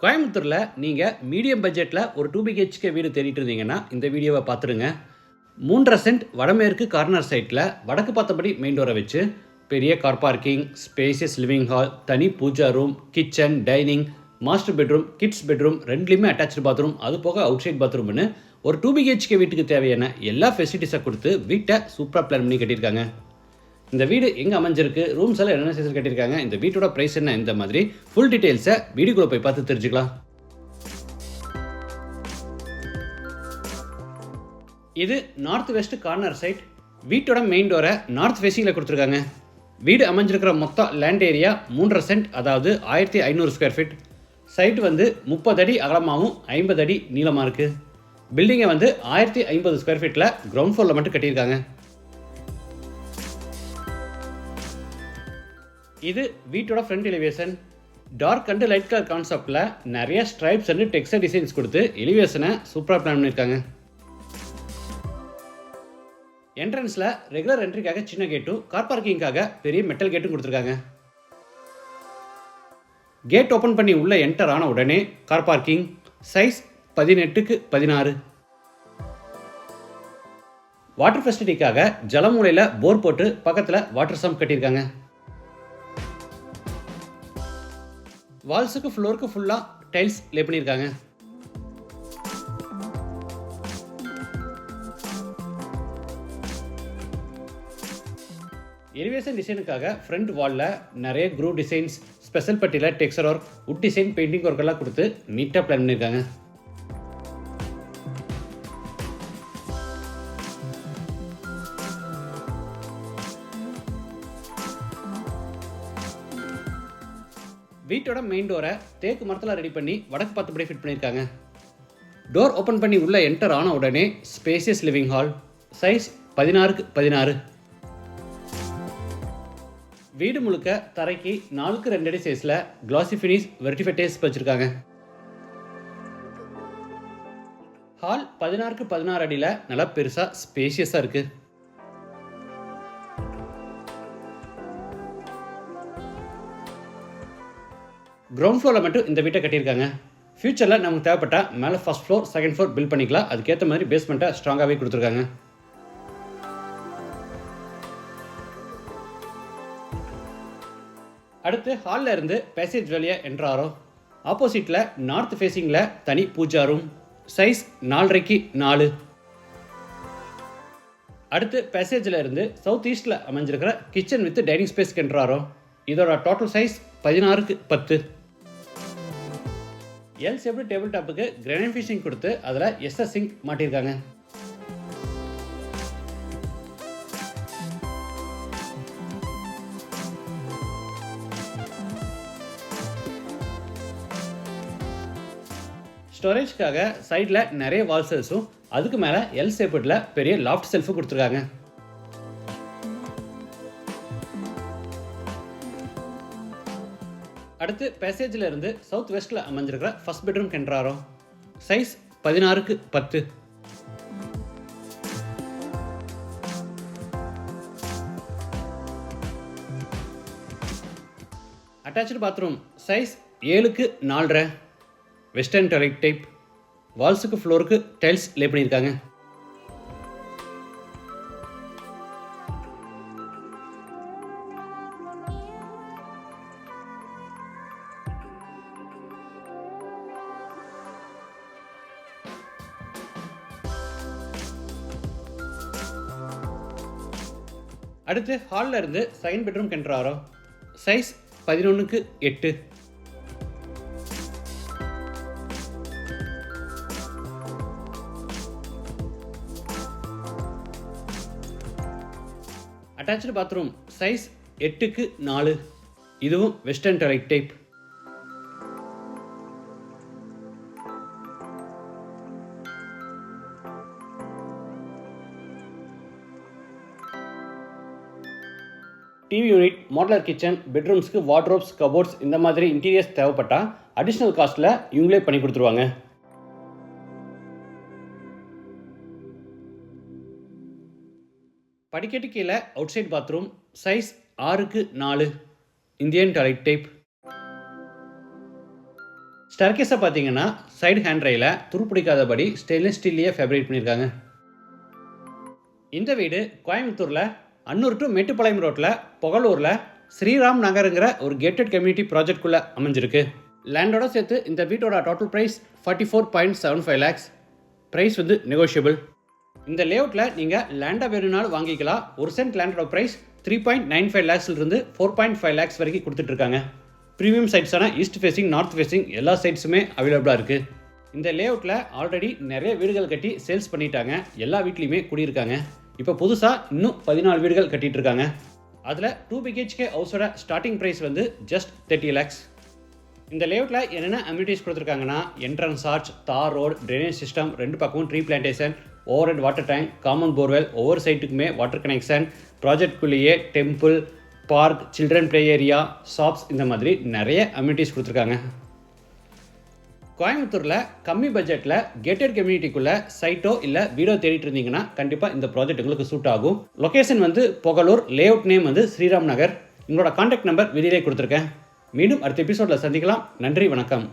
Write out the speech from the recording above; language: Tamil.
கோயம்புத்தூரில் நீங்கள் மீடியம் பட்ஜெட்டில் ஒரு 2 பிஹெச்கே வீடு தேடிட்டு இருந்தீங்கன்னா இந்த வீடியோவை பார்த்துருங்க. 3.5 சென்ட் வடமேற்கு கார்னர் சைட்டில் வடக்கு பார்த்தபடி மெயின் டோரை வச்சு பெரிய car parking, spacious living hall, தனி puja room, kitchen, dining, master bedroom, kids bedroom, ரெண்டுலேயுமே அட்டாச்சு பாத்ரூம், அது போக அவுட் சைட் பாத்ரூம்னு ஒரு 2 பிஹெச்கே வீட்டுக்கு தேவையான எல்லா ஃபெசிலிட்டிஸை கொடுத்து வீட்டை சூப்பராக பிளான் பண்ணி கட்டியிருக்காங்க. இந்த வீடு எங்கே அமைஞ்சிருக்கு, ரூம்ஸ் எல்லாம் என்னென்ன சைஸில் கட்டியிருக்காங்க, இந்த வீட்டோட ப்ரைஸ் என்ன, இந்த மாதிரி ஃபுல் டீட்டெயில்ஸை வீடியோக்குள்ளே போய் பார்த்து தெரிஞ்சுக்கலாம். இது நார்த் வெஸ்ட் கார்னர் சைட். வீட்டோட மெயின் டோரை நார்த் ஃபேஸிங்கில் கொடுத்துருக்காங்க. வீடு அமைஞ்சிருக்கிற மொத்தம் லேண்ட் ஏரியா 3.5 சென்ட், அதாவது 1500 ஸ்கொயர் ஃபீட். சைட் 30 அடி அகலமாகவும் 50 அடி நீளமாக இருக்குது. பில்டிங்கை 1050 ஸ்கொயர் ஃபீட்டில் கிரவுண்ட் ஃப்ளோரில் மட்டும் கட்டியிருக்காங்க. இது வீட்டோட front elevation. Dark and light colour கான்செப்டில் நிறைய ஸ்ட்ரைப்ஸ் அண்ட் டெக்ஸ்டர் டிசைன்ஸ் கொடுத்து எலிவேஷனை சூப்பராக பிளான் பண்ணியிருக்காங்க. என்ட்ரன்ஸில் ரெகுலர் என்ட்ரிக்காக சின்ன கேட்டும், கார் பார்க்கிங்காக பெரிய மெட்டல் கேட்டும் கொடுத்துருக்காங்க. கேட் ஓப்பன் பண்ணி உள்ள என்டர் ஆன உடனே car parking, size 18x16. Water ஃபெசிலிட்டிக்காக ஜலமூலையில் போர் போட்டு பக்கத்தில் வாட்டர் சம்ப் கட்டியிருக்காங்க. வால்ஸுக்கு ஃப்ளோருக்கு ஃபுல்லாக டைல்ஸ் லே பண்ணியிருக்காங்க. எலிவேஷன் டிசைனுக்காக ஃப்ரண்ட் வாலில் நிறைய க்ரூ டிசைன்ஸ், ஸ்பெஷல் பட்டியில் texture work, wood design, painting work எல்லாம் கொடுத்து நீட்டாக பிளான் பண்ணியிருக்காங்க. வீட்டோட மெயின் டோரை தேக்கு மரத்தில் ரெடி பண்ணி வடக்கு பார்த்தபடி ஃபிட் பண்ணியிருக்காங்க. டோர் ஓப்பன் பண்ணி உள்ள என்டர் ஆன உடனே spacious living hall, size 16x16. வீடு முழுக்க தரைக்கு 4x2 அடி சைஸில் கிளாசி ஃபினிஷ் வெர்டிஃபைடேஸ் வச்சுருக்காங்க. ஹால் 16x16 அடியில் நல்லா பெருசாக ஸ்பேசியஸாக இருக்குது. கிரவுண்ட் ஃப்ளோரில் மட்டும் இந்த வீட்டை கட்டியிருக்காங்க. ஃபியூச்சரில் நமக்கு தேவைப்பட்ட மேலே first floor, second floor build பண்ணிக்கலாம். அதுக்கேற்ற மாதிரி பேஸ்மெண்ட்டை ஸ்ட்ராங்காகவே கொடுத்துருக்காங்க. அடுத்து ஹாலில் இருந்து பேசேஜ் வழியாக என்ட்ராரோம். ஆப்போசிட்டில் நார்த் ஃபேஸிங்கில் தனி பூஜா ரூம், சைஸ் 4x4. அடுத்து பேசேஜில் இருந்து சவுத் ஈஸ்டில் அமைஞ்சிருக்கிற கிச்சன் வித் டைனிங் ஸ்பேஸ்க்கு என்ட்ராரோம். இதோட total size 16x10. L shaped table டாப்புக்கு கிரானைட் ஃபினிஷிங் கொடுத்து அதில் எஸ்எஸ் சிங்க் மாட்டியிருக்காங்க. ஸ்டோரேஜ்க்காக சைடில் நிறைய வால் செல்ஸும், அதுக்கு மேலே எல் ஷேப்டில் பெரிய லாஃப்ட் செல்ஃபும் கொடுத்துருக்காங்க. அடுத்து பேசேஜில் இருந்து சவுத் வெஸ்ட்டில் அமைஞ்சிருக்கிற ஃபர்ஸ்ட் பெட்ரூம் என்ட்ராரோம். Size 16x10. Attach bathroom, size 7x4. Western toilet type. வால்ஸுக்கு ஃப்ளோருக்கு டைல்ஸ் லே பண்ணியிருக்காங்க. அடுத்து ஹாலில் இருந்து செகண்ட் பெட்ரூம் என்ட்ராரோம். Size 11x8. Attach bathroom, size 8x4. இதுவும் western toilet type. TV unit, modular kitchen, பெட்ரூம்ஸ்க்கு வார்ட்ரோப்ஸ், கபோர்ட்ஸ், இந்த மாதிரி இன்டீரியர்ஸ் தேவைப்பட்டால் அடிஷ்னல் காஸ்ட்டில் இவங்களே பண்ணி கொடுத்துருவாங்க. படிக்கட்டு கீழே out side bathroom, size 6x4, Indian toilet type. ஸ்டேர்கேஸை பார்த்தீங்கன்னா சைடு ஹேண்ட் ரயிலை துருப்பிடிக்காதபடி ஸ்டெயின்லெஸ் ஸ்டீல்லையே ஃபேப்ரிகேட் பண்ணியிருக்காங்க. இந்த வீடு கோயம்புத்தூரில் அன்னூர் டு மேட்டுப்பாளையம் ரோட்டில் புகழூரில் ஸ்ரீராம் நகருங்கிற ஒரு கேட்டட் கம்யூனிட்டி ப்ராஜெக்ட்குள்ளே அமைஞ்சிருக்கு. லேண்டோட சேர்த்து இந்த வீட்டோட டோட்டல் ப்ரைஸ் 44.75 lakhs. ப்ரைஸ் வந்து நெகோஷியபிள். இந்த லேஅவுட்டில் நீங்கள் லேண்டாக வேணும்னாலும் வாங்கிக்கலாம். ஒரு சென்ட் லேண்டோட ப்ரைஸ் 3.95 lakhsலேருந்து 4.5 lakhs வரைக்கும் கொடுத்துட்ருக்காங்க. ப்ரீமியம் சைட்ஸான ஈஸ்ட் ஃபேஸிங், நார்த் ஃபேஸிங் எல்லா சைட்ஸுமே அவைலபிளாக இருக்குது. இந்த லேஅவுட்டில் ஆல்ரெடி நிறைய வீடுகள் கட்டி சேல்ஸ் பண்ணிட்டாங்க. எல்லா வீட்லேயுமே குடியிருக்காங்க. இப்போ புதுசாக இன்னும் 14 வீடுகள் கட்டிகிட்டு இருக்காங்க. அதில் 2 BHK ஹவுஸோட ஸ்டார்டிங் ப்ரைஸ் வந்து ஜஸ்ட் 30 lakhs. இந்த லேஅவுட்டில் என்னென்ன அம்யூனிட்டிஸ் கொடுத்துருக்காங்கன்னா entrance arch, tar road, drainage system, 2 பக்கமும் tree plantation, overhead water tank, common borewell, ஒவ்வொரு சைட்டுக்குமே வாட்டர் கனெக்ஷன், ப்ராஜெக்ட்குள்ளேயே temple, park, children play area, shops, இந்த மாதிரி நிறைய அம்யூனிட்டிஸ் கொடுத்துருக்காங்க. கோயம்புத்தூரில் கம்மி பட்ஜெட்டில் கேட்டட் கம்யூனிட்டிக்குள்ளே சைட்டோ இல்லை வீடோ தேடிட்டு இருந்தீங்கன்னா கண்டிப்பாக இந்த ப்ராஜெக்ட் உங்களுக்கு சூட் ஆகும். லொக்கேஷன் வந்து புகழூர், லேஅவுட் நேம் வந்து ஸ்ரீராம் நகர். உங்களோட கான்டாக்ட் நம்பர் வீடியோலே கொடுத்துருக்கேன். மீண்டும் அடுத்த எபிசோடில் சந்திக்கலாம். நன்றி, வணக்கம்.